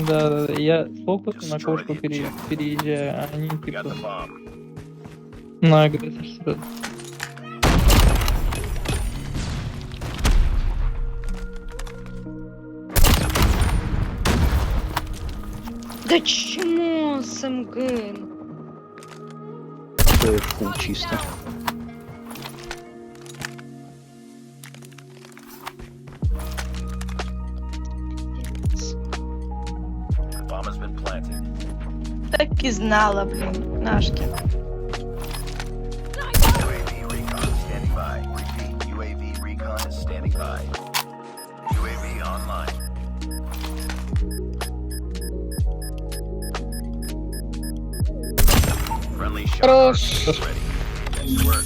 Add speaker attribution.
Speaker 1: Да, я с фокусом на кошку переезжаю, а они
Speaker 2: You got
Speaker 1: типа
Speaker 2: the bomb.
Speaker 1: на агрессор сразу.
Speaker 3: Да чому СМГ?
Speaker 4: Це фул чисто.
Speaker 2: The bomb has been planted.
Speaker 5: Так і знала, блін, нашки.
Speaker 2: UAV recon standing by. Repeat, UAV recon is standing by. UAV online. Friendly shot
Speaker 3: Хорош.
Speaker 2: ready. Nice work.